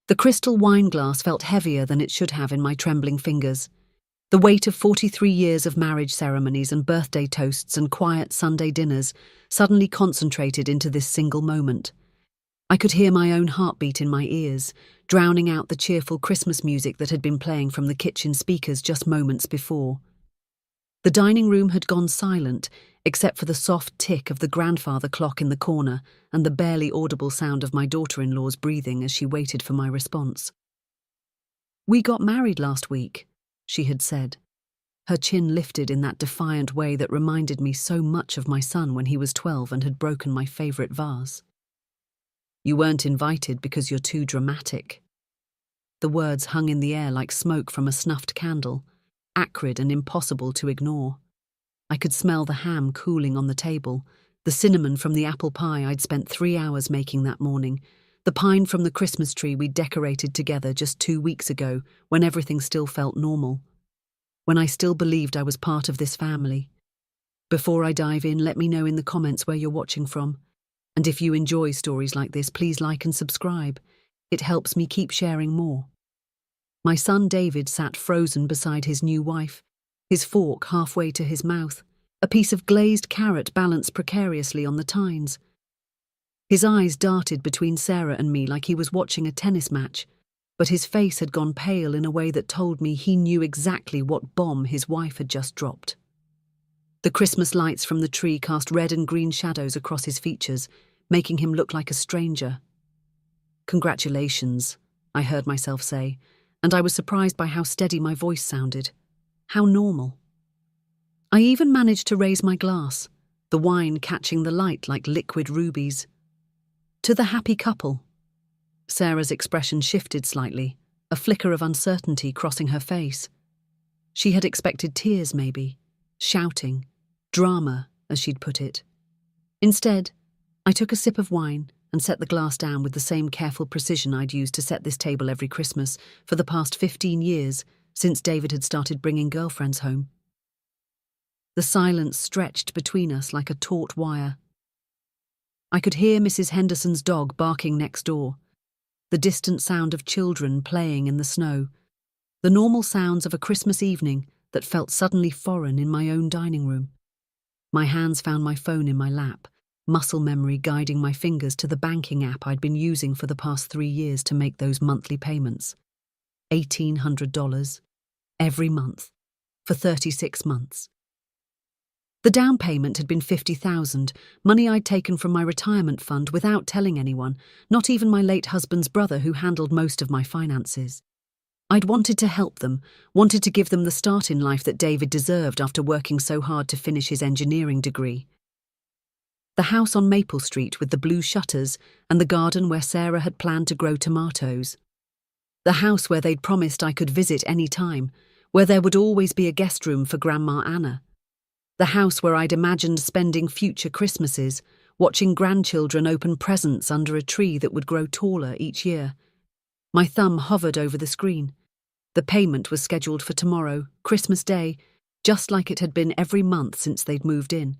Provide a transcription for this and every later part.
The crystal wine glass felt heavier than it should have in my trembling fingers. The weight of 43 years of marriage ceremonies and birthday toasts and quiet Sunday dinners suddenly concentrated into this single moment. I could hear my own heartbeat in my ears, drowning out the cheerful Christmas music that had been playing from the kitchen speakers just moments before. The dining room had gone silent, except for the soft tick of the grandfather clock in the corner and the barely audible sound of my daughter-in-law's breathing as she waited for my response. "We got married last week," she had said. Her chin lifted in that defiant way that reminded me so much of my son when he was 12 and had broken my favourite vase. "You weren't invited because you're too dramatic." The words hung in the air like smoke from a snuffed candle, acrid and impossible to ignore. I could smell the ham cooling on the table, the cinnamon from the apple pie I'd spent 3 hours making that morning, the pine from the Christmas tree we'd decorated together just 2 weeks ago when everything still felt normal, when I still believed I was part of this family. Before I dive in, let me know in the comments where you're watching from. And if you enjoy stories like this, please like and subscribe. It helps me keep sharing more. My son David sat frozen beside his new wife, his fork halfway to his mouth, a piece of glazed carrot balanced precariously on the tines. His eyes darted between Sarah and me like he was watching a tennis match, but his face had gone pale in a way that told me he knew exactly what bomb his wife had just dropped. The Christmas lights from the tree cast red and green shadows across his features, making him look like a stranger. "Congratulations," I heard myself say, and I was surprised by how steady my voice sounded. How normal. I even managed to raise my glass, the wine catching the light like liquid rubies. "To the happy couple." Sarah's expression shifted slightly, a flicker of uncertainty crossing her face. She had expected tears, maybe, shouting, drama, as she'd put it. Instead, I took a sip of wine and set the glass down with the same careful precision I'd used to set this table every Christmas for the past 15 years, since David had started bringing girlfriends home. The silence stretched between us like a taut wire. I could hear Mrs. Henderson's dog barking next door, the distant sound of children playing in the snow, the normal sounds of a Christmas evening that felt suddenly foreign in my own dining room. My hands found my phone in my lap, muscle memory guiding my fingers to the banking app I'd been using for the past 3 years to make those monthly payments. $1,800 every month for 36 months. The down payment had been $50,000, money I'd taken from my retirement fund without telling anyone, not even my late husband's brother who handled most of my finances. I'd wanted to help them, wanted to give them the start in life that David deserved after working so hard to finish his engineering degree. The house on Maple Street with the blue shutters and the garden where Sarah had planned to grow tomatoes. The house where they'd promised I could visit any time, where there would always be a guest room for Grandma Anna. The house where I'd imagined spending future Christmases, watching grandchildren open presents under a tree that would grow taller each year. My thumb hovered over the screen. The payment was scheduled for tomorrow, Christmas Day, just like it had been every month since they'd moved in.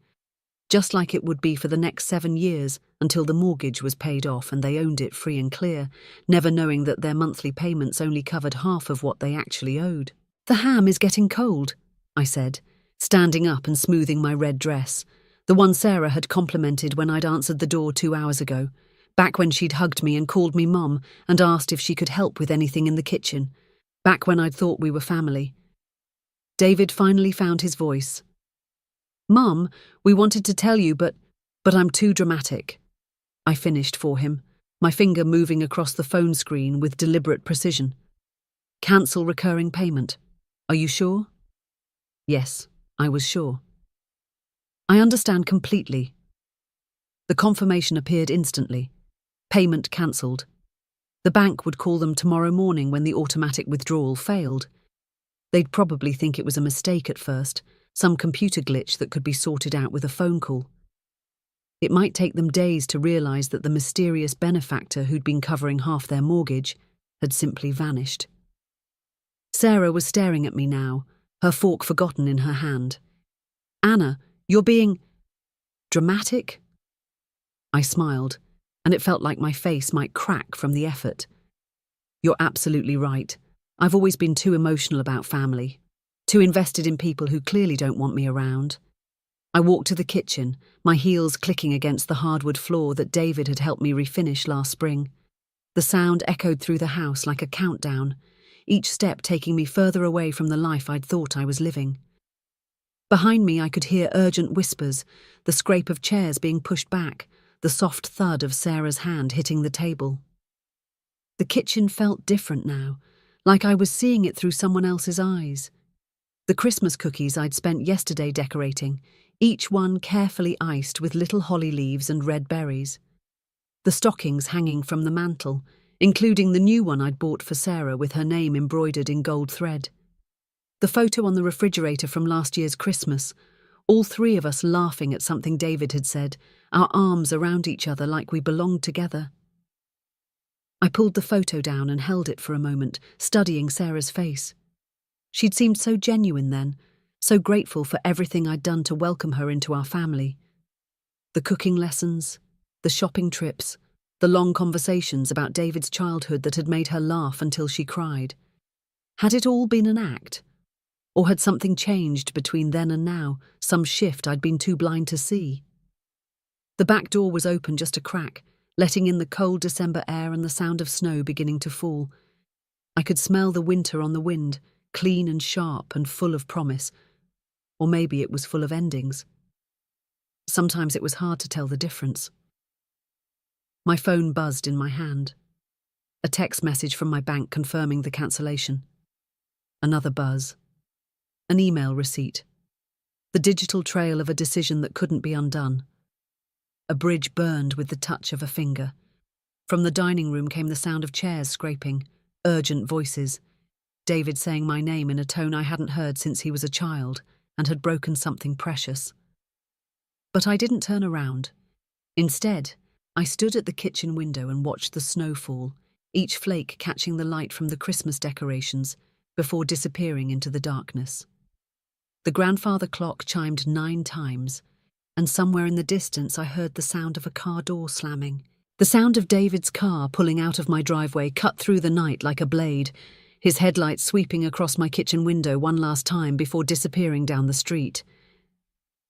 Just like it would be for the next 7 years until the mortgage was paid off and they owned it free and clear, never knowing that their monthly payments only covered half of what they actually owed. "The ham is getting cold," I said, standing up and smoothing my red dress, the one Sarah had complimented when I'd answered the door 2 hours ago, back when she'd hugged me and called me Mom and asked if she could help with anything in the kitchen, back when I'd thought we were family. David finally found his voice. "Mum, we wanted to tell you, but I'm too dramatic." I finished for him, my finger moving across the phone screen with deliberate precision. "Cancel recurring payment. Are you sure?" Yes, I was sure. "I understand completely." The confirmation appeared instantly. Payment cancelled. The bank would call them tomorrow morning when the automatic withdrawal failed. They'd probably think it was a mistake at first, some computer glitch that could be sorted out with a phone call. It might take them days to realise that the mysterious benefactor who'd been covering half their mortgage had simply vanished. Sarah was staring at me now, her fork forgotten in her hand. "Anna, you're being dramatic?" I smiled, and it felt like my face might crack from the effort. You're absolutely right. I've always been too emotional about family, too invested in people who clearly don't want me around. I walked to the kitchen, my heels clicking against the hardwood floor that David had helped me refinish last spring. The sound echoed through the house like a countdown, each step taking me further away from the life I'd thought I was living. Behind me I could hear urgent whispers, the scrape of chairs being pushed back, the soft thud of Sarah's hand hitting the table. The kitchen felt different now, like I was seeing it through someone else's eyes. The Christmas cookies I'd spent yesterday decorating, each one carefully iced with little holly leaves and red berries. The stockings hanging from the mantel, including the new one I'd bought for Sarah with her name embroidered in gold thread. The photo on the refrigerator from last year's Christmas, all three of us laughing at something David had said, our arms around each other like we belonged together. I pulled the photo down and held it for a moment, studying Sarah's face. She'd seemed so genuine then, so grateful for everything I'd done to welcome her into our family. The cooking lessons, the shopping trips, the long conversations about David's childhood that had made her laugh until she cried. Had it all been an act? Or had something changed between then and now, some shift I'd been too blind to see? The back door was open just a crack, letting in the cold December air and the sound of snow beginning to fall. I could smell the winter on the wind, clean and sharp and full of promise. Or maybe it was full of endings. Sometimes it was hard to tell the difference. My phone buzzed in my hand. A text message from my bank confirming the cancellation. Another buzz. An email receipt. The digital trail of a decision that couldn't be undone. A bridge burned with the touch of a finger. From the dining room came the sound of chairs scraping, urgent voices. David saying my name in a tone I hadn't heard since he was a child and had broken something precious. But I didn't turn around. Instead, I stood at the kitchen window and watched the snow fall, each flake catching the light from the Christmas decorations before disappearing into the darkness. The grandfather clock chimed 9 times, and somewhere in the distance I heard the sound of a car door slamming. The sound of David's car pulling out of my driveway cut through the night like a blade, his headlights sweeping across my kitchen window one last time before disappearing down the street.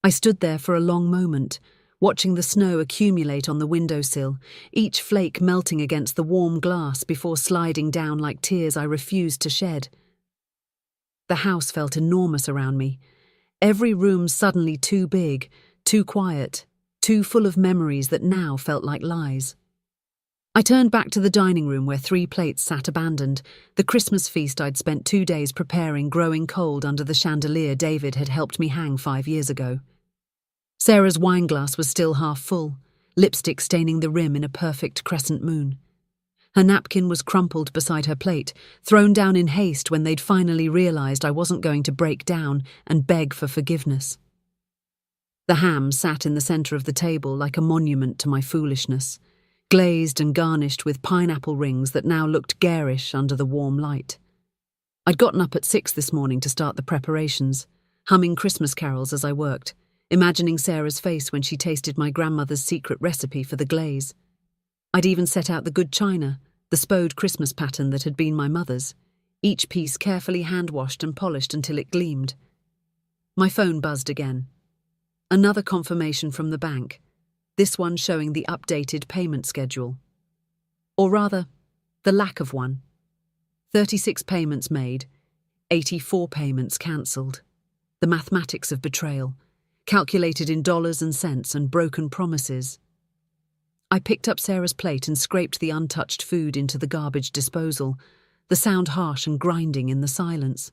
I stood there for a long moment, watching the snow accumulate on the windowsill, each flake melting against the warm glass before sliding down like tears I refused to shed. The house felt enormous around me, every room suddenly too big, too quiet, too full of memories that now felt like lies. I turned back to the dining room where 3 plates sat abandoned, the Christmas feast I'd spent 2 days preparing growing cold under the chandelier David had helped me hang 5 years ago. Sarah's wine glass was still half full, lipstick staining the rim in a perfect crescent moon. Her napkin was crumpled beside her plate, thrown down in haste when they'd finally realised I wasn't going to break down and beg for forgiveness. The ham sat in the centre of the table like a monument to my foolishness, glazed and garnished with pineapple rings that now looked garish under the warm light. I'd gotten up at 6 this morning to start the preparations, humming Christmas carols as I worked, imagining Sarah's face when she tasted my grandmother's secret recipe for the glaze. I'd even set out the good china, the Spode Christmas pattern that had been my mother's, each piece carefully hand-washed and polished until it gleamed. My phone buzzed again. Another confirmation from the bank, this one showing the updated payment schedule. Or rather, the lack of one. 36 payments made, 84 payments cancelled. The mathematics of betrayal, calculated in dollars and cents and broken promises. I picked up Sarah's plate and scraped the untouched food into the garbage disposal, the sound harsh and grinding in the silence.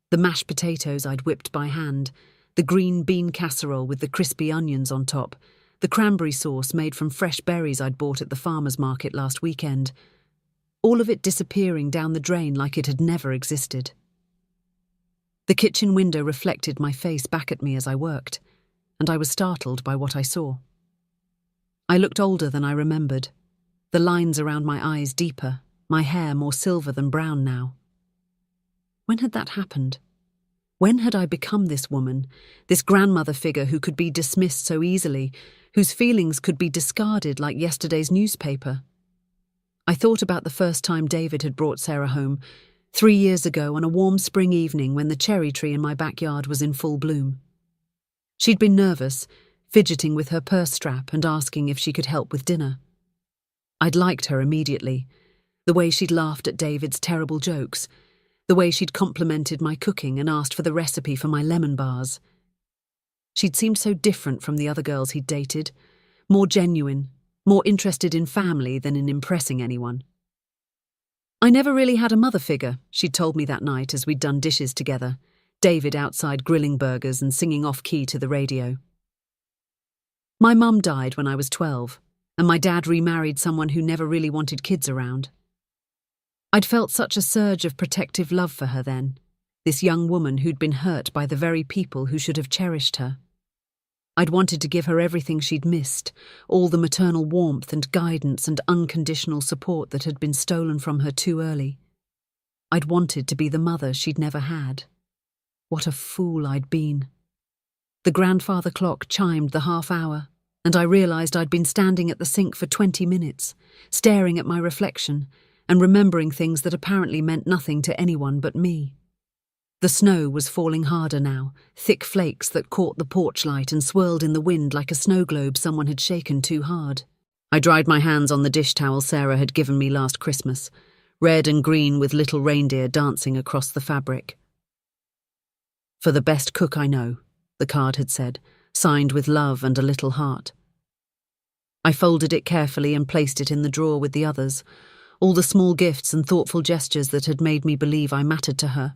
The mashed potatoes I'd whipped by hand, the green bean casserole with the crispy onions on top, the cranberry sauce made from fresh berries I'd bought at the farmer's market last weekend, all of it disappearing down the drain like it had never existed. The kitchen window reflected my face back at me as I worked, and I was startled by what I saw. I looked older than I remembered, the lines around my eyes deeper, my hair more silver than brown now. When had that happened? When had I become this woman, this grandmother figure who could be dismissed so easily, whose feelings could be discarded like yesterday's newspaper? I thought about the first time David had brought Sarah home, 3 years ago on a warm spring evening when the cherry tree in my backyard was in full bloom. She'd been nervous, fidgeting with her purse strap and asking if she could help with dinner. I'd liked her immediately, the way she'd laughed at David's terrible jokes, the way she'd complimented my cooking and asked for the recipe for my lemon bars. She'd seemed so different from the other girls he'd dated, more genuine, more interested in family than in impressing anyone. I never really had a mother figure, she'd told me that night as we'd done dishes together, David outside grilling burgers and singing off-key to the radio. My mum died when I was 12, and my dad remarried someone who never really wanted kids around. I'd felt such a surge of protective love for her then, this young woman who'd been hurt by the very people who should have cherished her. I'd wanted to give her everything she'd missed, all the maternal warmth and guidance and unconditional support that had been stolen from her too early. I'd wanted to be the mother she'd never had. What a fool I'd been. The grandfather clock chimed the half hour, and I realised I'd been standing at the sink for 20 minutes, staring at my reflection and remembering things that apparently meant nothing to anyone but me. The snow was falling harder now, thick flakes that caught the porch light and swirled in the wind like a snow globe someone had shaken too hard. I dried my hands on the dish towel Sarah had given me last Christmas, red and green with little reindeer dancing across the fabric. "For the best cook I know," the card had said, signed with love and a little heart. I folded it carefully and placed it in the drawer with the others, all the small gifts and thoughtful gestures that had made me believe I mattered to her.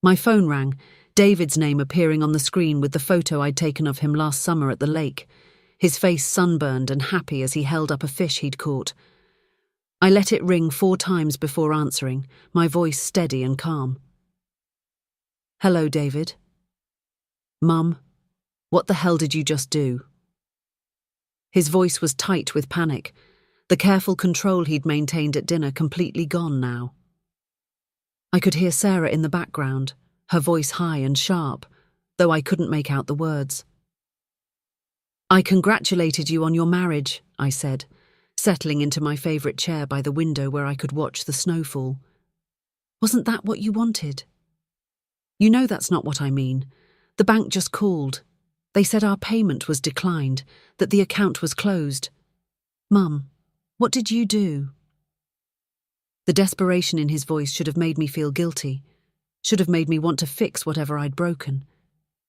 My phone rang, David's name appearing on the screen with the photo I'd taken of him last summer at the lake, his face sunburned and happy as he held up a fish he'd caught. I let it ring 4 times before answering, my voice steady and calm. "Hello, David." "Mum, what the hell did you just do?" His voice was tight with panic, the careful control he'd maintained at dinner completely gone now. I could hear Sarah in the background, her voice high and sharp, though I couldn't make out the words. "I congratulated you on your marriage," I said, settling into my favourite chair by the window where I could watch the snowfall. "Wasn't that what you wanted?" "You know that's not what I mean. The bank just called. They said our payment was declined, that the account was closed. Mum, what did you do?" The desperation in his voice should have made me feel guilty, should have made me want to fix whatever I'd broken.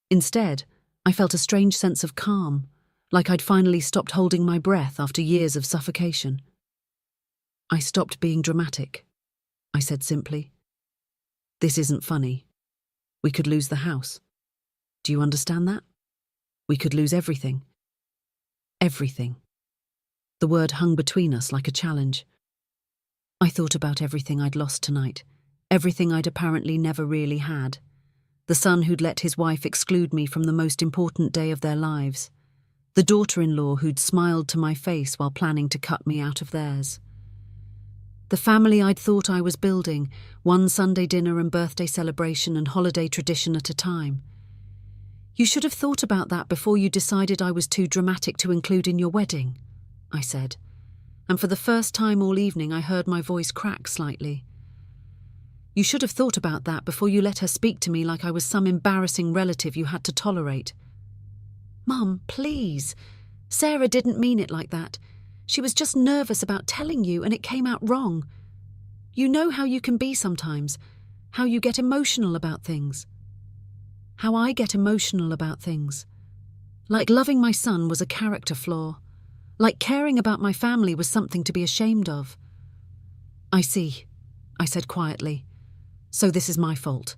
Instead, I felt a strange sense of calm, like I'd finally stopped holding my breath after years of suffocation. "I stopped being dramatic," I said simply. "This isn't funny. We could lose the house. Do you understand that? We could lose everything. Everything." The word hung between us like a challenge. I thought about everything I'd lost tonight, everything I'd apparently never really had. The son who'd let his wife exclude me from the most important day of their lives. The daughter-in-law who'd smiled to my face while planning to cut me out of theirs. The family I'd thought I was building, one Sunday dinner and birthday celebration and holiday tradition at a time. "You should have thought about that before you decided I was too dramatic to include in your wedding," I said, and for the first time all evening I heard my voice crack slightly. "You should have thought about that before you let her speak to me like I was some embarrassing relative you had to tolerate." "Mum, please. Sarah didn't mean it like that. She was just nervous about telling you and it came out wrong. You know how you can be sometimes, how you get emotional about things." "How I get emotional about things. Like loving my son was a character flaw. Like caring about my family was something to be ashamed of." "I see," I said quietly. "So this is my fault."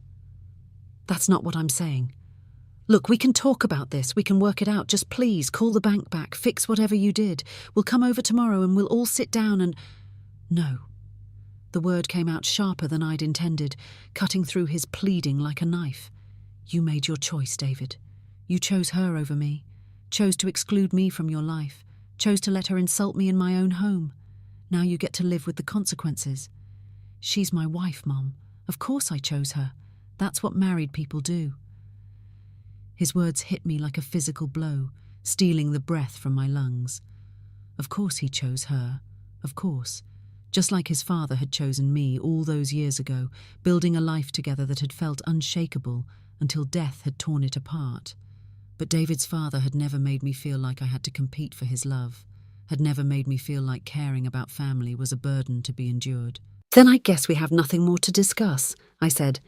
"That's not what I'm saying. Look, we can talk about this, we can work it out. Just please call the bank back, fix whatever you did. We'll come over tomorrow and we'll all sit down and—" "No." The word came out sharper than I'd intended, cutting through his pleading like a knife. "You made your choice, David. You chose her over me, chose to exclude me from your life, chose to let her insult me in my own home. Now you get to live with the consequences. She's my wife, Mum. Of course I chose her. That's what married people do." His words hit me like a physical blow, stealing the breath from my lungs. Of course he chose her. Of course. just like his father had chosen me all those years ago, building a life together that had felt unshakable until death had torn it apart. But David's father had never made me feel like I had to compete for his love, had never made me feel like caring about family was a burden to be endured. "Then I guess we have nothing more to discuss," I said,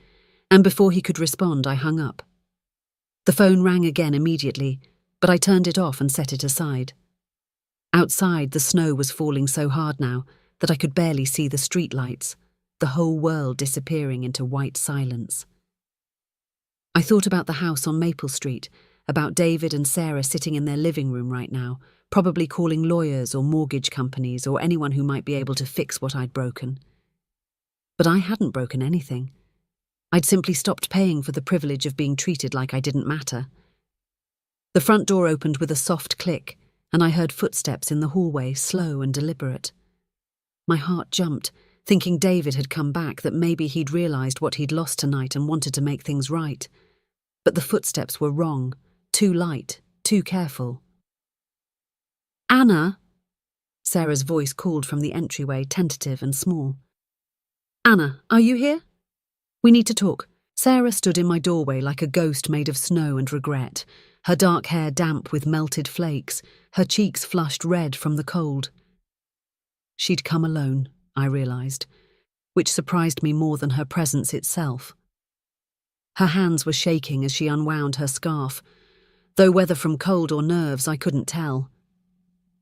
and before he could respond, I hung up. The phone rang again immediately, but I turned it off and set it aside. Outside, the snow was falling so hard now that I could barely see the streetlights, the whole world disappearing into white silence. I thought about the house on Maple Street, about David and Sarah sitting in their living room right now, probably calling lawyers or mortgage companies or anyone who might be able to fix what I'd broken. But I hadn't broken anything. I'd simply stopped paying for the privilege of being treated like I didn't matter. The front door opened with a soft click, and I heard footsteps in the hallway, slow and deliberate. My heart jumped, thinking David had come back, that maybe he'd realised what he'd lost tonight and wanted to make things right. But the footsteps were wrong, too light, too careful. "Anna!" Sarah's voice called from the entryway, tentative and small. "Anna, are you here? We need to talk." Sarah stood in my doorway like a ghost made of snow and regret, her dark hair damp with melted flakes, her cheeks flushed red from the cold. She'd come alone, I realised, which surprised me more than her presence itself. Her hands were shaking as she unwound her scarf, though whether from cold or nerves I couldn't tell.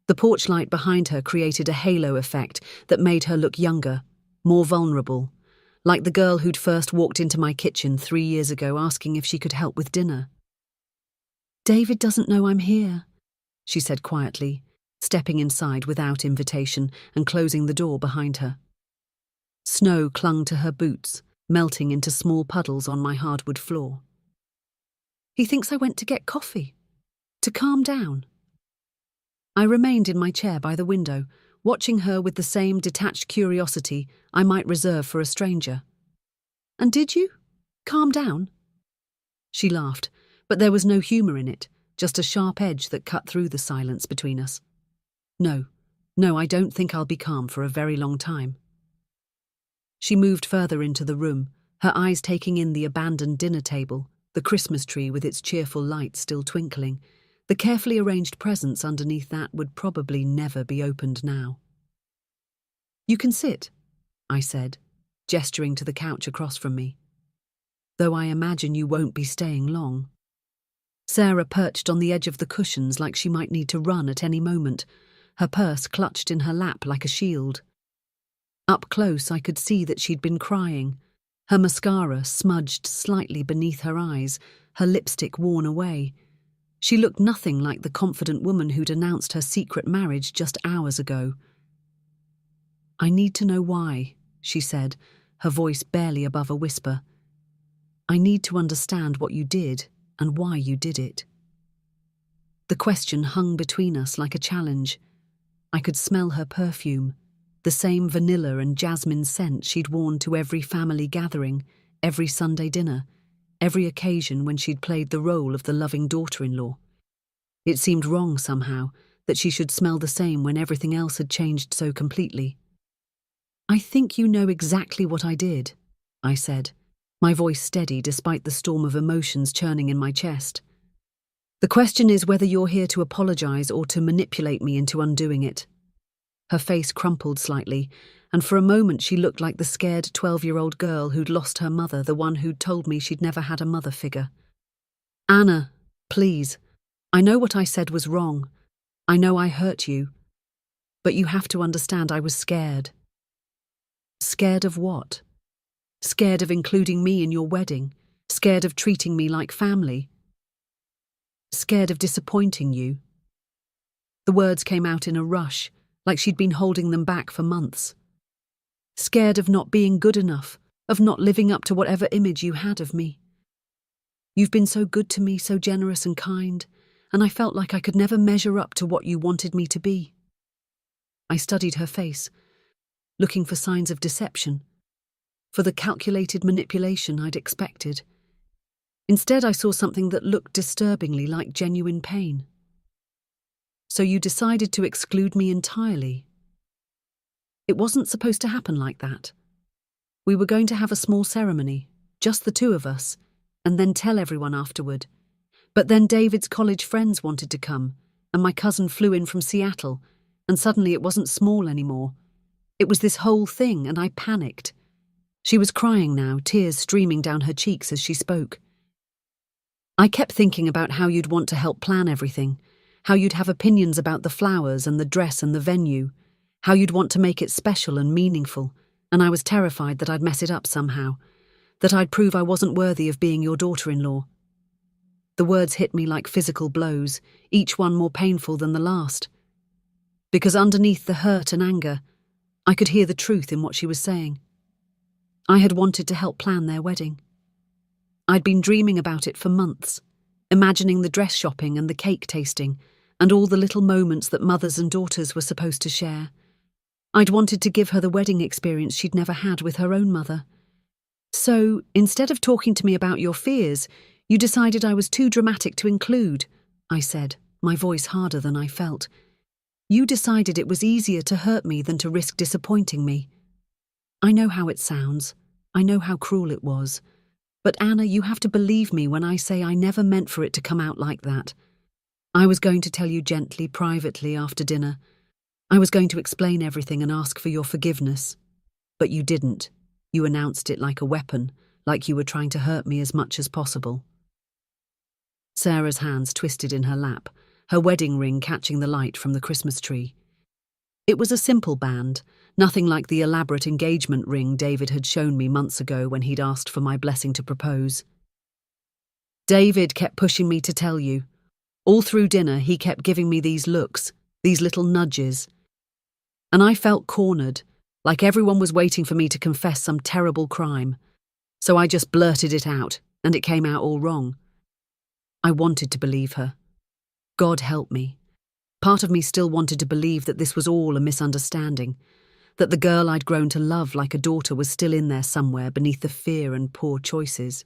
The porch light behind her created a halo effect that made her look younger, more vulnerable, like the girl who'd first walked into my kitchen 3 years ago asking if she could help with dinner. "David doesn't know I'm here," she said quietly, stepping inside without invitation and closing the door behind her. Snow clung to her boots, melting into small puddles on my hardwood floor. "He thinks I went to get coffee, to calm down." I remained in my chair by the window, watching her with the same detached curiosity I might reserve for a stranger. "And did you? Calm down?" She laughed, but there was no humour in it, just a sharp edge that cut through the silence between us. No, I don't think I'll be calm for a very long time." She moved further into the room, her eyes taking in the abandoned dinner table, the Christmas tree with its cheerful lights still twinkling. The carefully arranged presents underneath that would probably never be opened now. "You can sit," I said, gesturing to the couch across from me. "Though I imagine you won't be staying long." Sarah perched on the edge of the cushions like she might need to run at any moment, her purse clutched in her lap like a shield. Up close I could see that she'd been crying, her mascara smudged slightly beneath her eyes, her lipstick worn away. She looked nothing like the confident woman who'd announced her secret marriage just hours ago. "I need to know why," she said, her voice barely above a whisper. "I need to understand what you did and why you did it." The question hung between us like a challenge. I could smell her perfume, the same vanilla and jasmine scent she'd worn to every family gathering, every Sunday dinner, every occasion when she'd played the role of the loving daughter-in-law. It seemed wrong somehow that she should smell the same when everything else had changed so completely. "I think you know exactly what I did," I said, my voice steady despite the storm of emotions churning in my chest. "The question is whether you're here to apologize or to manipulate me into undoing it." Her face crumpled slightly, and for a moment she looked like the scared 12-year-old girl who'd lost her mother, the one who'd told me she'd never had a mother figure. "Anna, please. I know what I said was wrong. I know I hurt you. But you have to understand I was scared." "Scared of what?" "Scared of including me in your wedding. Scared of treating me like family. Scared of disappointing you." The words came out in a rush, like she'd been holding them back for months. "Scared of not being good enough, of not living up to whatever image you had of me. You've been so good to me, so generous and kind, and I felt like I could never measure up to what you wanted me to be." I studied her face, looking for signs of deception, for the calculated manipulation I'd expected. Instead, I saw something that looked disturbingly like genuine pain. "So you decided to exclude me entirely?" It wasn't supposed to happen like that. We were going to have a small ceremony, just the two of us, and then tell everyone afterward. But then David's college friends wanted to come, and my cousin flew in from Seattle, and suddenly it wasn't small anymore. It was this whole thing, and I panicked. She was crying now, tears streaming down her cheeks as she spoke. I kept thinking about how you'd want to help plan everything, how you'd have opinions about the flowers and the dress and the venue, how you'd want to make it special and meaningful, and I was terrified that I'd mess it up somehow, that I'd prove I wasn't worthy of being your daughter-in-law. The words hit me like physical blows, each one more painful than the last. Because underneath the hurt and anger, I could hear the truth in what she was saying. I had wanted to help plan their wedding. I'd been dreaming about it for months, imagining the dress shopping and the cake tasting, and all the little moments that mothers and daughters were supposed to share. I'd wanted to give her the wedding experience she'd never had with her own mother. So, instead of talking to me about your fears, you decided I was too dramatic to include, I said, my voice harder than I felt. You decided it was easier to hurt me than to risk disappointing me. I know how it sounds. I know how cruel it was. But Anna, you have to believe me when I say I never meant for it to come out like that. I was going to tell you gently, privately, after dinner. I was going to explain everything and ask for your forgiveness. But you didn't. You announced it like a weapon, like you were trying to hurt me as much as possible. Sarah's hands twisted in her lap, her wedding ring catching the light from the Christmas tree. It was a simple band, nothing like the elaborate engagement ring David had shown me months ago when he'd asked for my blessing to propose. David kept pushing me to tell you. All through dinner, he kept giving me these looks, these little nudges. And I felt cornered, like everyone was waiting for me to confess some terrible crime. So I just blurted it out, and it came out all wrong. I wanted to believe her. God help me. Part of me still wanted to believe that this was all a misunderstanding, that the girl I'd grown to love like a daughter was still in there somewhere beneath the fear and poor choices.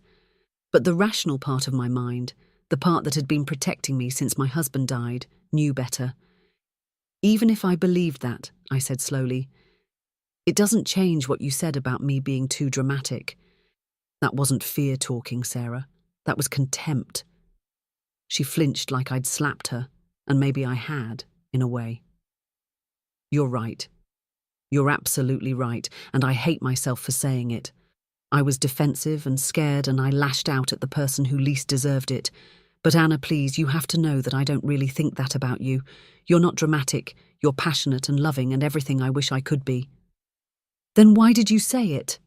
But the rational part of my mind, the part that had been protecting me since my husband died, knew better. Even if I believed that, I said slowly, it doesn't change what you said about me being too dramatic. That wasn't fear talking, Sarah. That was contempt. She flinched like I'd slapped her, and maybe I had, in a way. You're right. You're absolutely right, and I hate myself for saying it. I was defensive and scared, and I lashed out at the person who least deserved it. But Anna, please, you have to know that I don't really think that about you. You're not dramatic, you're passionate and loving and everything I wish I could be. Then why did you say it?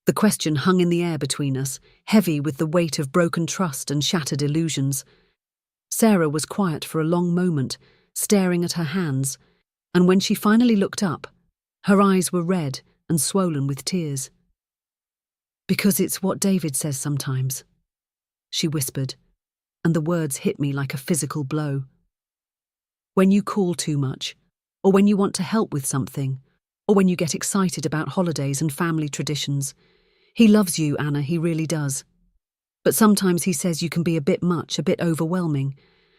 The question hung in the air between us, heavy with the weight of broken trust and shattered illusions. Sarah was quiet for a long moment, staring at her hands, and when she finally looked up, her eyes were red and swollen with tears. Because it's what David says sometimes, she whispered, and the words hit me like a physical blow. When you call too much, or when you want to help with something, or when you get excited about holidays and family traditions. He loves you, Anna, he really does. But sometimes he says you can be a bit much, a bit overwhelming,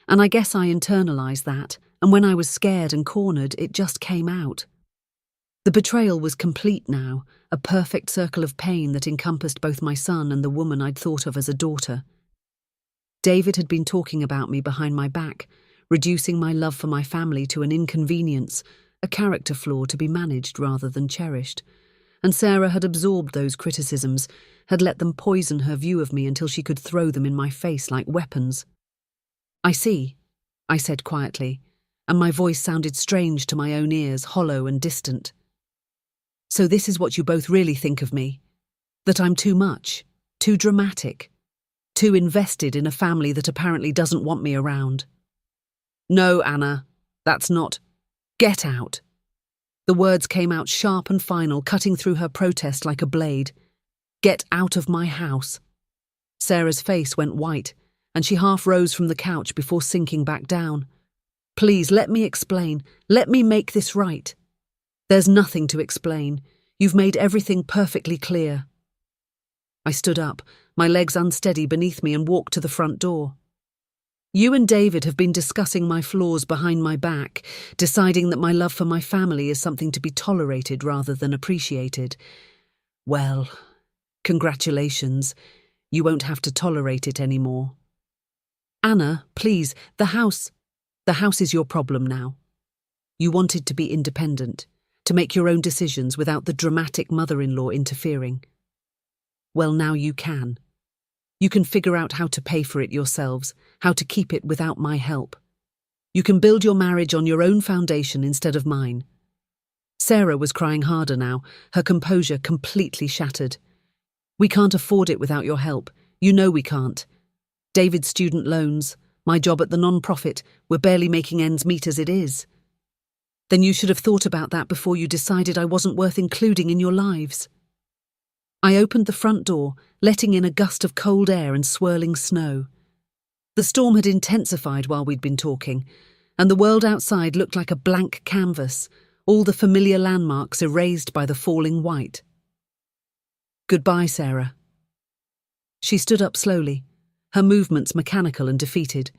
and I guess I internalized that, and when I was scared and cornered, it just came out. The betrayal was complete now, a perfect circle of pain that encompassed both my son and the woman I'd thought of as a daughter. David had been talking about me behind my back, reducing my love for my family to an inconvenience, a character flaw to be managed rather than cherished. And Sarah had absorbed those criticisms, had let them poison her view of me until she could throw them in my face like weapons. I see, I said quietly, and my voice sounded strange to my own ears, hollow and distant. So this is what you both really think of me? That I'm too much, too dramatic, too invested in a family that apparently doesn't want me around. No, Anna, that's not. Get out. The words came out sharp and final, cutting through her protest like a blade. Get out of my house. Sarah's face went white, and she half rose from the couch before sinking back down. Please, let me explain. Let me make this right. There's nothing to explain. You've made everything perfectly clear. I stood up, my legs unsteady beneath me, and walked to the front door. You and David have been discussing my flaws behind my back, deciding that my love for my family is something to be tolerated rather than appreciated. Well, congratulations. You won't have to tolerate it anymore. Anna, please, the house is your problem now. You wanted to be independent, to make your own decisions without the dramatic mother-in-law interfering. Well, now you can. You can figure out how to pay for it yourselves, how to keep it without my help. You can build your marriage on your own foundation instead of mine. Sarah was crying harder now, her composure completely shattered. We can't afford it without your help. You know we can't. David's student loans, my job at the non-profit, we're barely making ends meet as it is. Then you should have thought about that before you decided I wasn't worth including in your lives. I opened the front door, letting in a gust of cold air and swirling snow. The storm had intensified while we'd been talking, and the world outside looked like a blank canvas, all the familiar landmarks erased by the falling white. Goodbye, Sarah. She stood up slowly, her movements mechanical and defeated.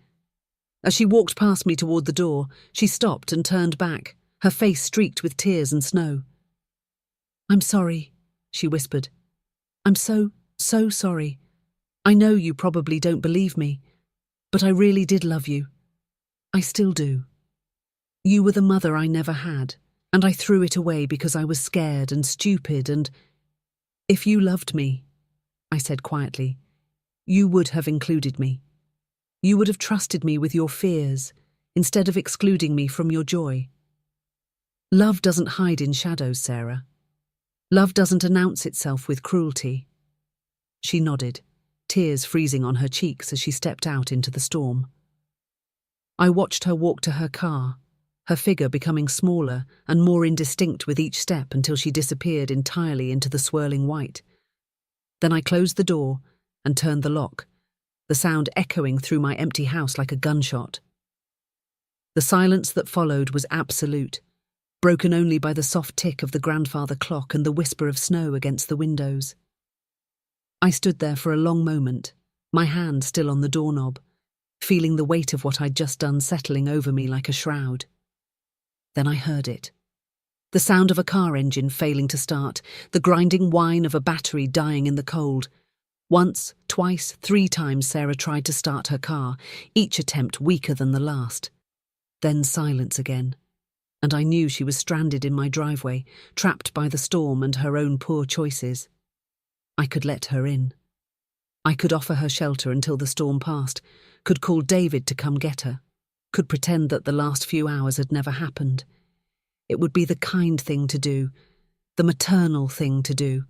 As she walked past me toward the door, she stopped and turned back, her face streaked with tears and snow. I'm sorry, she whispered. I'm so sorry. I know you probably don't believe me, but I really did love you. I still do. You were the mother I never had, and I threw it away because I was scared and stupid and… If you loved me, I said quietly, you would have included me. You would have trusted me with your fears, instead of excluding me from your joy. Love doesn't hide in shadows, Sarah. Love doesn't announce itself with cruelty. She nodded, tears freezing on her cheeks as she stepped out into the storm. I watched her walk to her car, her figure becoming smaller and more indistinct with each step until she disappeared entirely into the swirling white. Then I closed the door and turned the lock, the sound echoing through my empty house like a gunshot. The silence that followed was absolute, broken only by the soft tick of the grandfather clock and the whisper of snow against the windows. I stood there for a long moment, my hand still on the doorknob, feeling the weight of what I'd just done settling over me like a shroud. Then I heard it. The sound of a car engine failing to start, the grinding whine of a battery dying in the cold. Once, twice, 3 times Sarah tried to start her car, each attempt weaker than the last. Then silence again, and I knew she was stranded in my driveway, trapped by the storm and her own poor choices. I could let her in. I could offer her shelter until the storm passed, could call David to come get her, could pretend that the last few hours had never happened. It would be the kind thing to do, the maternal thing to do.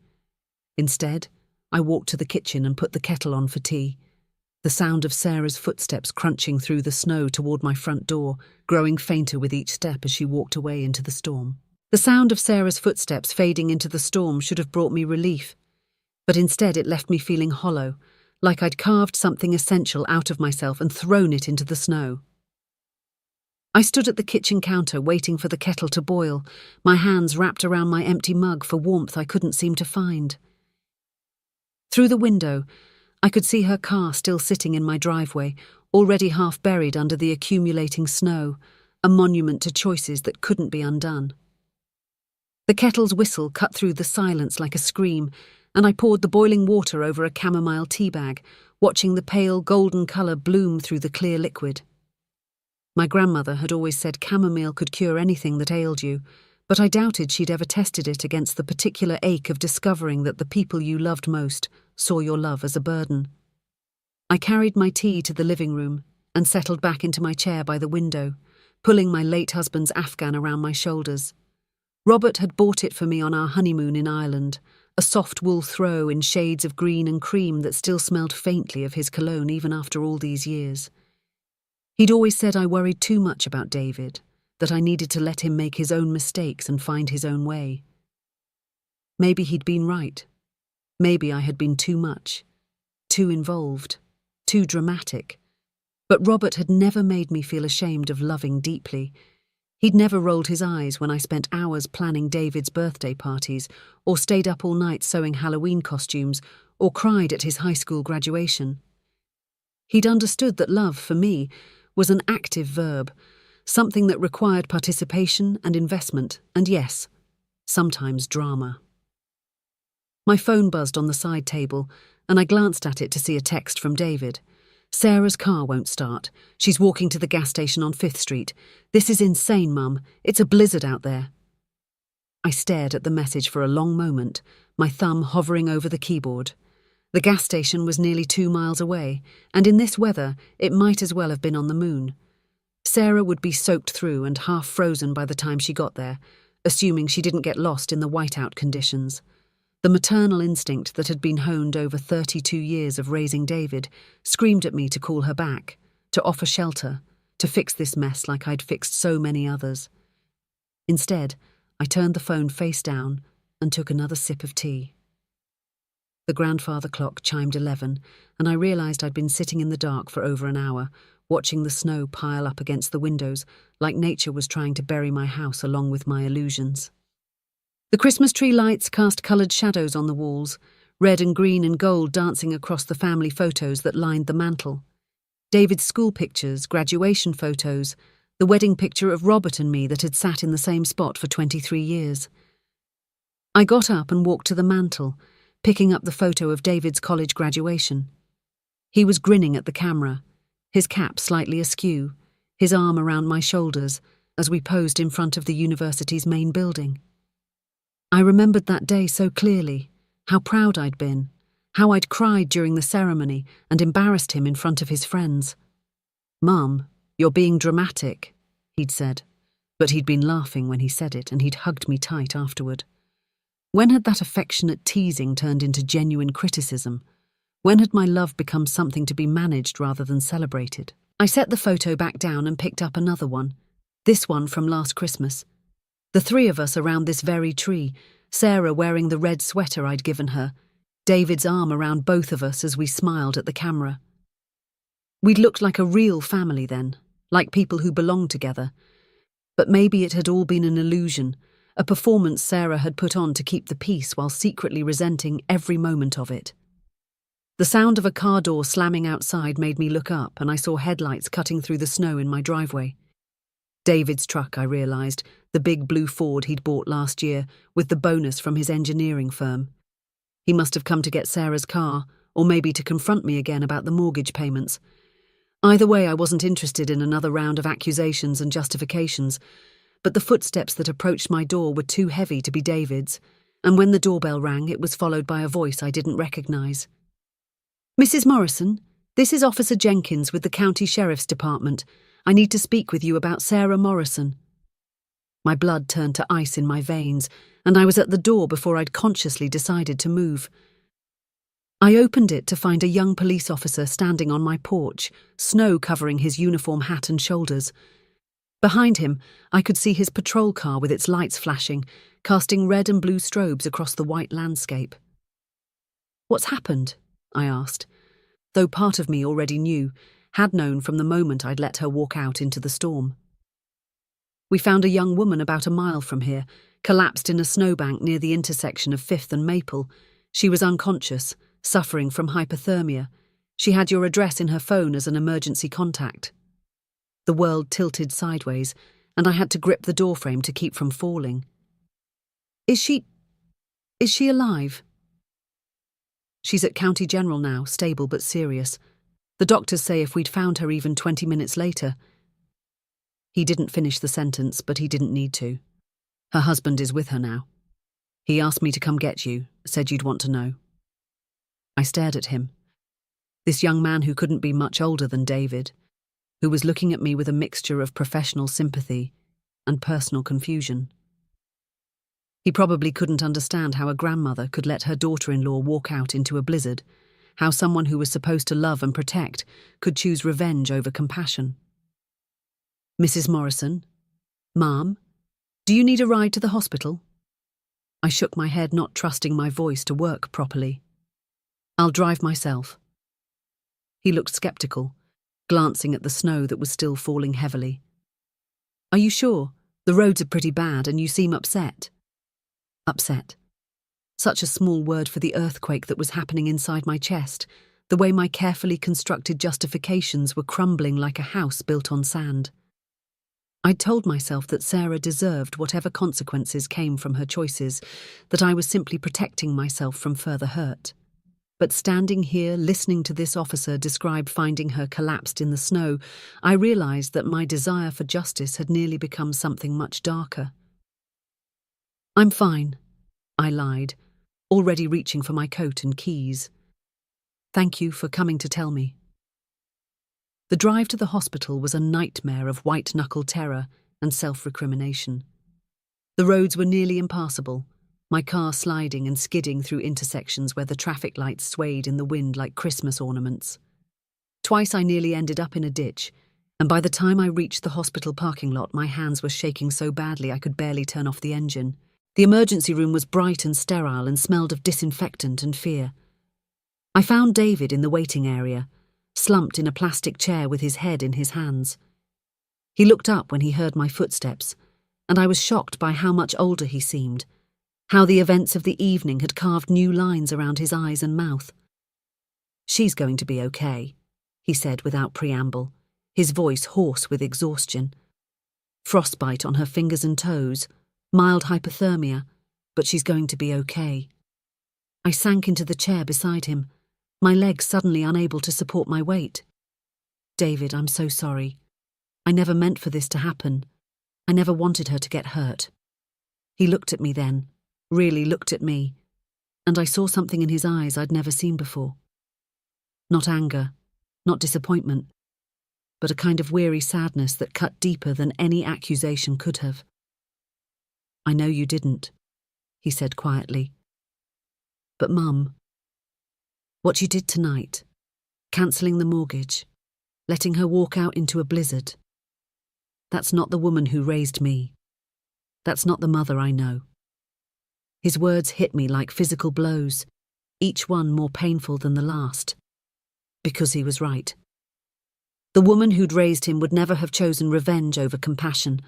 Instead, I walked to the kitchen and put the kettle on for tea, the sound of Sarah's footsteps crunching through the snow toward my front door, growing fainter with each step as she walked away into the storm. The sound of Sarah's footsteps fading into the storm should have brought me relief, but instead it left me feeling hollow, like I'd carved something essential out of myself and thrown it into the snow. I stood at the kitchen counter waiting for the kettle to boil, my hands wrapped around my empty mug for warmth I couldn't seem to find. Through the window, I could see her car still sitting in my driveway, already half buried under the accumulating snow, a monument to choices that couldn't be undone. The kettle's whistle cut through the silence like a scream, and I poured the boiling water over a chamomile tea bag, watching the pale golden colour bloom through the clear liquid. My grandmother had always said chamomile could cure anything that ailed you, but I doubted she'd ever tested it against the particular ache of discovering that the people you loved most saw your love as a burden. I carried my tea to the living room and settled back into my chair by the window, pulling my late husband's Afghan around my shoulders. Robert had bought it for me on our honeymoon in Ireland, a soft wool throw in shades of green and cream that still smelled faintly of his cologne even after all these years. He'd always said I worried too much about David, that I needed to let him make his own mistakes and find his own way. Maybe he'd been right. Maybe I had been too much, too involved, too dramatic. But Robert had never made me feel ashamed of loving deeply. He'd never rolled his eyes when I spent hours planning David's birthday parties, or stayed up all night sewing Halloween costumes, or cried at his high school graduation. He'd understood that love, for me, was an active verb, something that required participation and investment, and yes, sometimes drama. My phone buzzed on the side table, and I glanced at it to see a text from David. "Sarah's car won't start. She's walking to the gas station on 5th Street. This is insane, Mum. It's a blizzard out there." I stared at the message for a long moment, my thumb hovering over the keyboard. The gas station was nearly 2 miles away, and in this weather, it might as well have been on the moon. Sarah would be soaked through and half frozen by the time she got there, assuming she didn't get lost in the whiteout conditions. The maternal instinct that had been honed over 32 years of raising David screamed at me to call her back, to offer shelter, to fix this mess like I'd fixed so many others. Instead, I turned the phone face down and took another sip of tea. The grandfather clock chimed 11, and I realised I'd been sitting in the dark for over an hour, watching the snow pile up against the windows like nature was trying to bury my house along with my illusions. The Christmas tree lights cast coloured shadows on the walls, red and green and gold dancing across the family photos that lined the mantel. David's school pictures, graduation photos, the wedding picture of Robert and me that had sat in the same spot for 23 years. I got up and walked to the mantel, picking up the photo of David's college graduation. He was grinning at the camera, his cap slightly askew, his arm around my shoulders as we posed in front of the university's main building. I remembered that day so clearly, how proud I'd been, how I'd cried during the ceremony and embarrassed him in front of his friends. "Mum, you're being dramatic," he'd said, but he'd been laughing when he said it and he'd hugged me tight afterward. When had that affectionate teasing turned into genuine criticism? When had my love become something to be managed rather than celebrated? I set the photo back down and picked up another one, this one from last Christmas. The three of us around this very tree, Sarah wearing the red sweater I'd given her, David's arm around both of us as we smiled at the camera. We'd looked like a real family then, like people who belonged together. But maybe it had all been an illusion, a performance Sarah had put on to keep the peace while secretly resenting every moment of it. The sound of a car door slamming outside made me look up, and I saw headlights cutting through the snow in my driveway. David's truck, I realised, the big blue Ford he'd bought last year, with the bonus from his engineering firm. He must have come to get Sarah's car, or maybe to confront me again about the mortgage payments. Either way, I wasn't interested in another round of accusations and justifications, but the footsteps that approached my door were too heavy to be David's, and when the doorbell rang, it was followed by a voice I didn't recognise. "Mrs. Morrison, this is Officer Jenkins with the County Sheriff's Department. I need to speak with you about Sarah Morrison." My blood turned to ice in my veins, and I was at the door before I'd consciously decided to move. I opened it to find a young police officer standing on my porch, snow covering his uniform hat and shoulders. Behind him, I could see his patrol car with its lights flashing, casting red and blue strobes across the white landscape. "What's happened?" I asked, though part of me already knew, had known from the moment I'd let her walk out into the storm. "We found a young woman about a mile from here, collapsed in a snowbank near the intersection of 5th and Maple. She was unconscious, suffering from hypothermia. She had your address in her phone as an emergency contact." The world tilted sideways, and I had to grip the doorframe to keep from falling. Is she alive?" "She's at County General now, stable but serious. The doctors say if we'd found her even 20 minutes later..." He didn't finish the sentence, but he didn't need to. "Her husband is with her now. He asked me to come get you, said you'd want to know." I stared at him. This young man who couldn't be much older than David, who was looking at me with a mixture of professional sympathy and personal confusion. He probably couldn't understand how a grandmother could let her daughter-in-law walk out into a blizzard, how someone who was supposed to love and protect could choose revenge over compassion. "Mrs. Morrison? Ma'am? Do you need a ride to the hospital?" I shook my head, not trusting my voice to work properly. "I'll drive myself." He looked sceptical, glancing at the snow that was still falling heavily. "Are you sure? The roads are pretty bad and you seem upset." Upset. Such a small word for the earthquake that was happening inside my chest, the way my carefully constructed justifications were crumbling like a house built on sand. I'd told myself that Sarah deserved whatever consequences came from her choices, that I was simply protecting myself from further hurt. But standing here, listening to this officer describe finding her collapsed in the snow, I realized that my desire for justice had nearly become something much darker. "I'm fine," I lied, already reaching for my coat and keys. "Thank you for coming to tell me." The drive to the hospital was a nightmare of white-knuckle terror and self-recrimination. The roads were nearly impassable, my car sliding and skidding through intersections where the traffic lights swayed in the wind like Christmas ornaments. Twice I nearly ended up in a ditch, and by the time I reached the hospital parking lot, my hands were shaking so badly I could barely turn off the engine. The emergency room was bright and sterile and smelled of disinfectant and fear. I found David in the waiting area, slumped in a plastic chair with his head in his hands. He looked up when he heard my footsteps, and I was shocked by how much older he seemed, how the events of the evening had carved new lines around his eyes and mouth. "She's going to be okay," he said without preamble, his voice hoarse with exhaustion. "Frostbite on her fingers and toes, mild hypothermia, but she's going to be okay." I sank into the chair beside him, my legs suddenly unable to support my weight. "David, I'm so sorry. I never meant for this to happen. I never wanted her to get hurt." He looked at me then, really looked at me, and I saw something in his eyes I'd never seen before. Not anger, not disappointment, but a kind of weary sadness that cut deeper than any accusation could have. "I know you didn't," he said quietly. "But Mum, what you did tonight, cancelling the mortgage, letting her walk out into a blizzard, that's not the woman who raised me. That's not the mother I know." His words hit me like physical blows, each one more painful than the last. Because he was right. The woman who'd raised him would never have chosen revenge over compassion,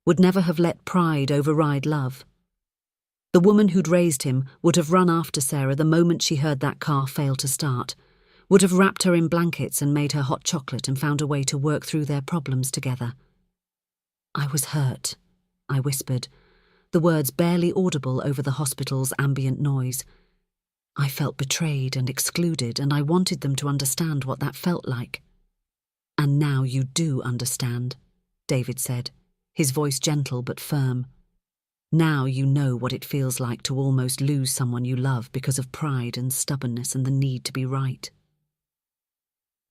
would never have let pride override love. The woman who'd raised him would have run after Sarah the moment she heard that car fail to start, would have wrapped her in blankets and made her hot chocolate and found a way to work through their problems together. "I was hurt," I whispered, the words barely audible over the hospital's ambient noise. I felt betrayed and excluded, and I wanted them to understand what that felt like. "And now you do understand," David said, his voice gentle but firm. "Now you know what it feels like to almost lose someone you love because of pride and stubbornness and the need to be right."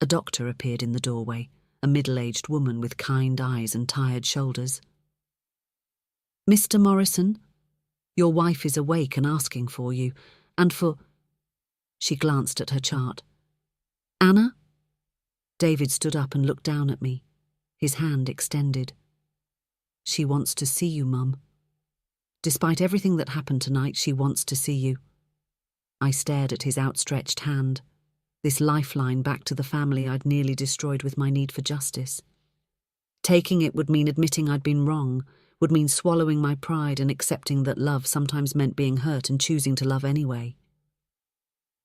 A doctor appeared in the doorway, a middle-aged woman with kind eyes and tired shoulders. "Mr. Morrison, your wife is awake and asking for you, and for—" She glanced at her chart. "Anna?" David stood up and looked down at me, his hand extended. "She wants to see you, Mum. Despite everything that happened tonight, she wants to see you." I stared at his outstretched hand, this lifeline back to the family I'd nearly destroyed with my need for justice. Taking it would mean admitting I'd been wrong, would mean swallowing my pride and accepting that love sometimes meant being hurt and choosing to love anyway.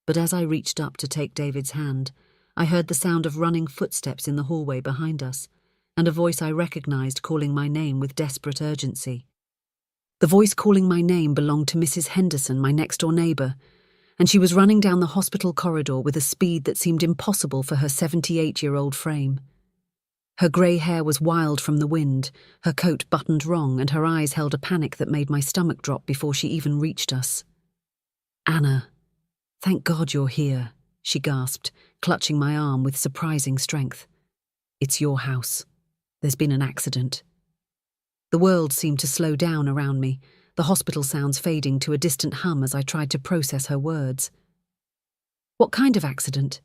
But as I reached up to take David's hand, I heard the sound of running footsteps in the hallway behind us, and a voice I recognized calling my name with desperate urgency. The voice calling my name belonged to Mrs. Henderson, my next-door neighbour, and she was running down the hospital corridor with a speed that seemed impossible for her 78-year-old frame. Her grey hair was wild from the wind, her coat buttoned wrong, and her eyes held a panic that made my stomach drop before she even reached us. "Anna, thank God you're here," she gasped, clutching my arm with surprising strength. "It's your house. There's been an accident." The world seemed to slow down around me, the hospital sounds fading to a distant hum as I tried to process her words. "What kind of accident?"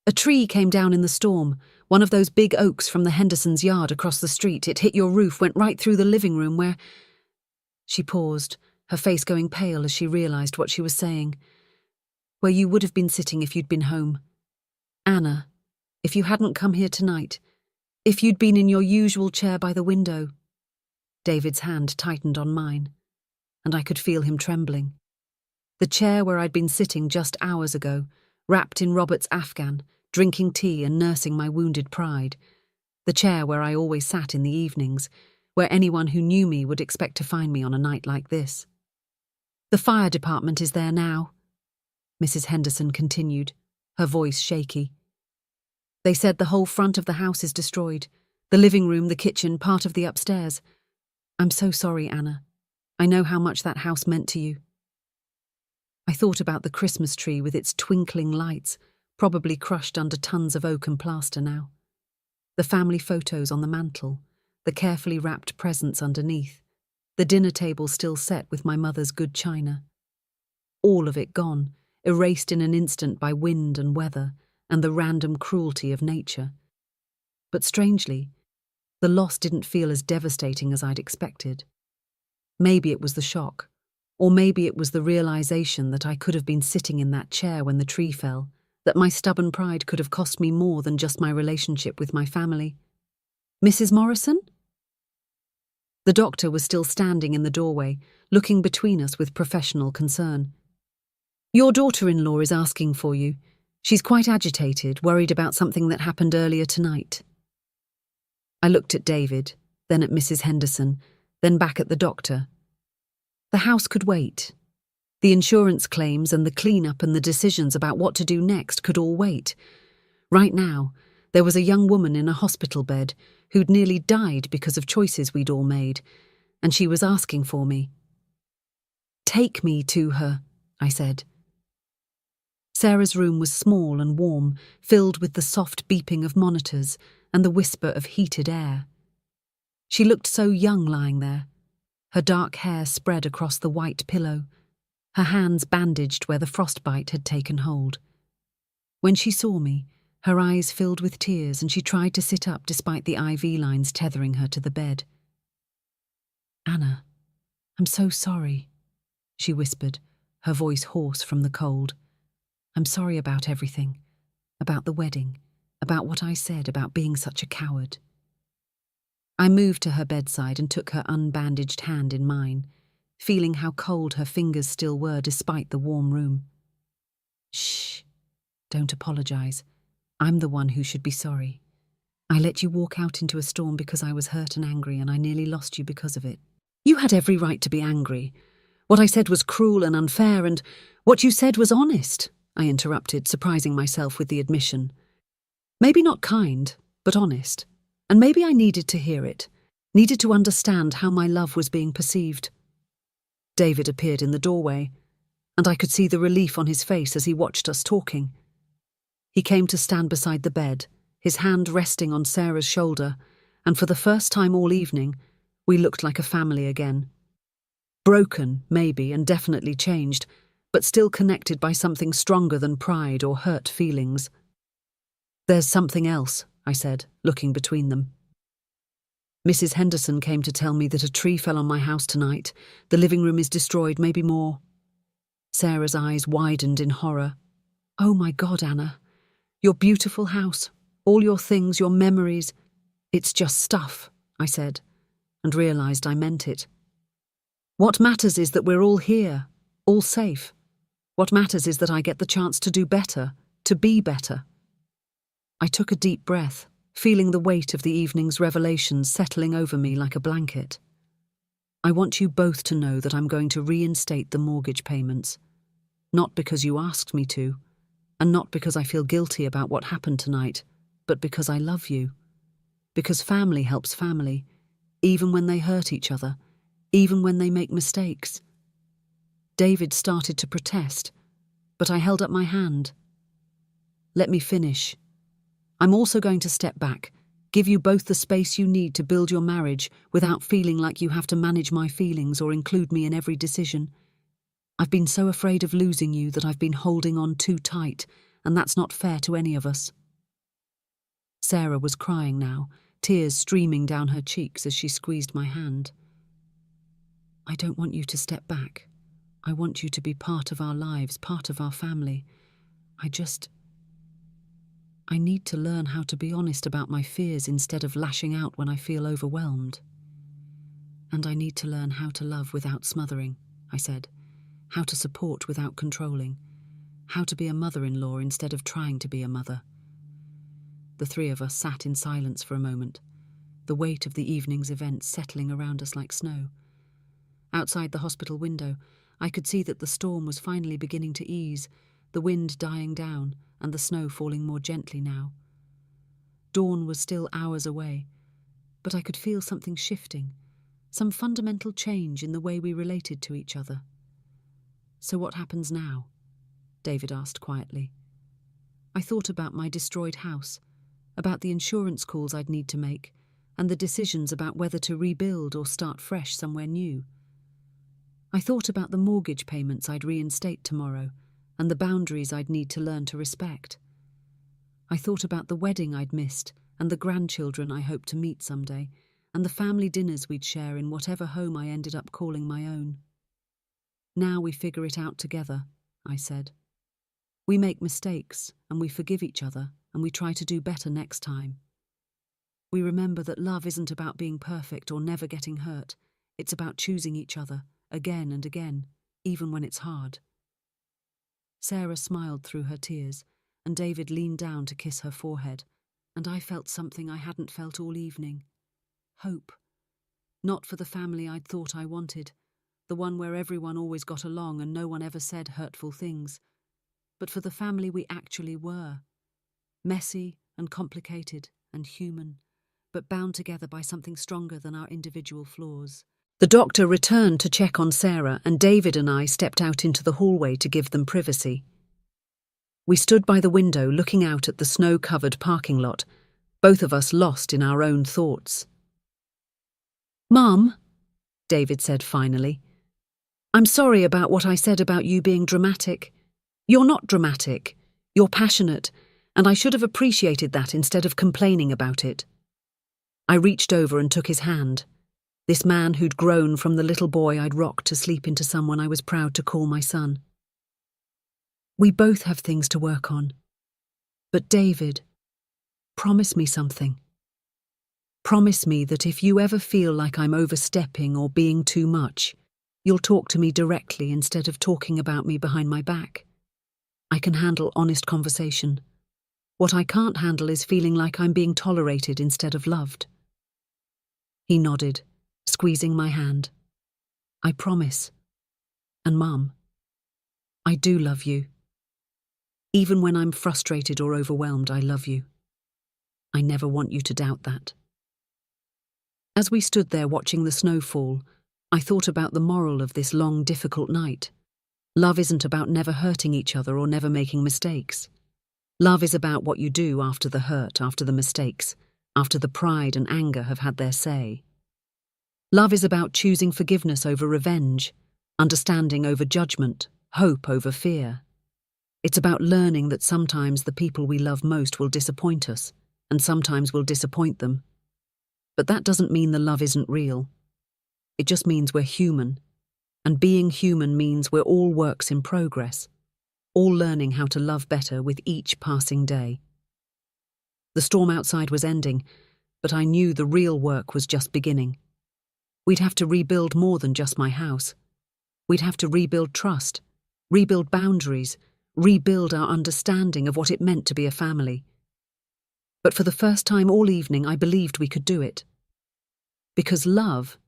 "A tree came down in the storm, one of those big oaks from the Hendersons' yard across the street. It hit your roof, went right through the living room where—" She paused, her face going pale as she realized what she was saying. "Where you would have been sitting if you'd been home. Anna, if you hadn't come here tonight, if you'd been in your usual chair by the window." David's hand tightened on mine, and I could feel him trembling. The chair where I'd been sitting just hours ago, wrapped in Robert's afghan, drinking tea and nursing my wounded pride. The chair where I always sat in the evenings, where anyone who knew me would expect to find me on a night like this. "The fire department is there now," Mrs. Henderson continued, her voice shaky. "They said the whole front of the house is destroyed. The living room, the kitchen, part of the upstairs. I'm so sorry, Anna. I know how much that house meant to you." I thought about the Christmas tree with its twinkling lights, probably crushed under tons of oak and plaster now. The family photos on the mantel, the carefully wrapped presents underneath, the dinner table still set with my mother's good china. All of it gone, erased in an instant by wind and weather and the random cruelty of nature. But strangely, the loss didn't feel as devastating as I'd expected. Maybe it was the shock, or maybe it was the realization that I could have been sitting in that chair when the tree fell, that my stubborn pride could have cost me more than just my relationship with my family. "Mrs. Morrison?" The doctor was still standing in the doorway, looking between us with professional concern. "Your daughter-in-law is asking for you. She's quite agitated, worried about something that happened earlier tonight." I looked at David, then at Mrs. Henderson, then back at the doctor. The house could wait. The insurance claims and the clean-up and the decisions about what to do next could all wait. Right now, there was a young woman in a hospital bed who'd nearly died because of choices we'd all made, and she was asking for me. "Take me to her," I said. Sarah's room was small and warm, filled with the soft beeping of monitors and the whisper of heated air. She looked so young lying there, her dark hair spread across the white pillow, her hands bandaged where the frostbite had taken hold. When she saw me, her eyes filled with tears and she tried to sit up despite the IV lines tethering her to the bed. "Anna, I'm so sorry," she whispered, her voice hoarse from the cold. "I'm sorry about everything, about the wedding, about what I said, about being such a coward." I moved to her bedside and took her unbandaged hand in mine, feeling how cold her fingers still were despite the warm room. "Shh, don't apologize. I'm the one who should be sorry. I let you walk out into a storm because I was hurt and angry, and I nearly lost you because of it. You had every right to be angry. What I said was cruel and unfair, and what you said was honest," I interrupted, surprising myself with the admission. "Maybe not kind, but honest. And maybe I needed to hear it, needed to understand how my love was being perceived." David appeared in the doorway, and I could see the relief on his face as he watched us talking. He came to stand beside the bed, his hand resting on Sarah's shoulder, and for the first time all evening, we looked like a family again. Broken, maybe, and definitely changed, but still connected by something stronger than pride or hurt feelings. "There's something else," I said, looking between them. "Mrs. Henderson came to tell me that a tree fell on my house tonight. The living room is destroyed, maybe more." Sarah's eyes widened in horror. "Oh my God, Anna. Your beautiful house, all your things, your memories. It's just stuff," I said, and realized I meant it. "What matters is that we're all here, all safe. What matters is that I get the chance to do better, to be better." I took a deep breath, feeling the weight of the evening's revelations settling over me like a blanket. "I want you both to know that I'm going to reinstate the mortgage payments. Not because you asked me to, and not because I feel guilty about what happened tonight, but because I love you. Because family helps family, even when they hurt each other, even when they make mistakes." David started to protest, but I held up my hand. "Let me finish. I'm also going to step back, give you both the space you need to build your marriage without feeling like you have to manage my feelings or include me in every decision. I've been so afraid of losing you that I've been holding on too tight, and that's not fair to any of us." Sarah was crying now, tears streaming down her cheeks as she squeezed my hand. "I don't want you to step back. I want you to be part of our lives, part of our family. I need to learn how to be honest about my fears instead of lashing out when I feel overwhelmed. And I need to learn how to love without smothering," I said. "How to support without controlling. how to be a mother-in-law instead of trying to be a mother. The three of us sat in silence for a moment, the weight of the evening's events settling around us like snow. Outside the hospital window, I could see that the storm was finally beginning to ease, the wind dying down and the snow falling more gently now. Dawn was still hours away, but I could feel something shifting, some fundamental change in the way we related to each other. "So what happens now?" David asked quietly. I thought about my destroyed house, about the insurance calls I'd need to make, and the decisions about whether to rebuild or start fresh somewhere new. I thought about the mortgage payments I'd reinstate tomorrow, and the boundaries I'd need to learn to respect. I thought about the wedding I'd missed, and the grandchildren I hoped to meet someday, and the family dinners we'd share in whatever home I ended up calling my own. "Now we figure it out together," I said. "We make mistakes, and we forgive each other, and we try to do better next time. We remember that love isn't about being perfect or never getting hurt. It's about choosing each other, again and again, even when it's hard." Sarah smiled through her tears, and David leaned down to kiss her forehead, and I felt something I hadn't felt all evening. Hope. Not for the family I'd thought I wanted, the one where everyone always got along and no one ever said hurtful things, but for the family we actually were. Messy and complicated and human, but bound together by something stronger than our individual flaws. The doctor returned to check on Sarah, and David and I stepped out into the hallway to give them privacy. We stood by the window looking out at the snow-covered parking lot, both of us lost in our own thoughts. "Mum," David said finally, "I'm sorry about what I said about you being dramatic. You're not dramatic. You're passionate, and I should have appreciated that instead of complaining about it." I reached over and took his hand, this man who'd grown from the little boy I'd rocked to sleep into someone I was proud to call my son. "We both have things to work on. But David, promise me something. Promise me that if you ever feel like I'm overstepping or being too much, you'll talk to me directly instead of talking about me behind my back. I can handle honest conversation. What I can't handle is feeling like I'm being tolerated instead of loved." He nodded, squeezing my hand. "I promise. And Mum, I do love you. Even when I'm frustrated or overwhelmed, I love you. I never want you to doubt that." As we stood there watching the snow fall, I thought about the moral of this long, difficult night. Love isn't about never hurting each other or never making mistakes. Love is about what you do after the hurt, after the mistakes, after the pride and anger have had their say. Love is about choosing forgiveness over revenge, understanding over judgment, hope over fear. It's about learning that sometimes the people we love most will disappoint us, and sometimes we'll disappoint them. But that doesn't mean the love isn't real. It just means we're human, and being human means we're all works in progress, all learning how to love better with each passing day. The storm outside was ending, but I knew the real work was just beginning. We'd have to rebuild more than just my house. We'd have to rebuild trust, rebuild boundaries, rebuild our understanding of what it meant to be a family. But for the first time all evening, I believed we could do it. Because love,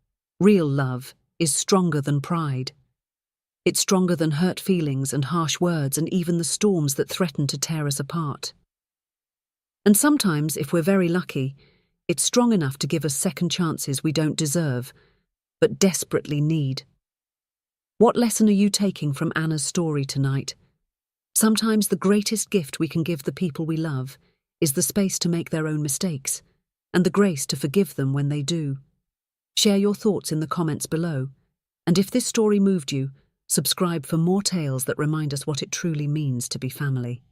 real love, is stronger than pride. It's stronger than hurt feelings and harsh words and even the storms that threaten to tear us apart. And sometimes, if we're very lucky, it's strong enough to give us second chances we don't deserve, but desperately need. What lesson are you taking from Anna's story tonight? Sometimes the greatest gift we can give the people we love is the space to make their own mistakes, and the grace to forgive them when they do. Share your thoughts in the comments below, and if this story moved you, subscribe for more tales that remind us what it truly means to be family.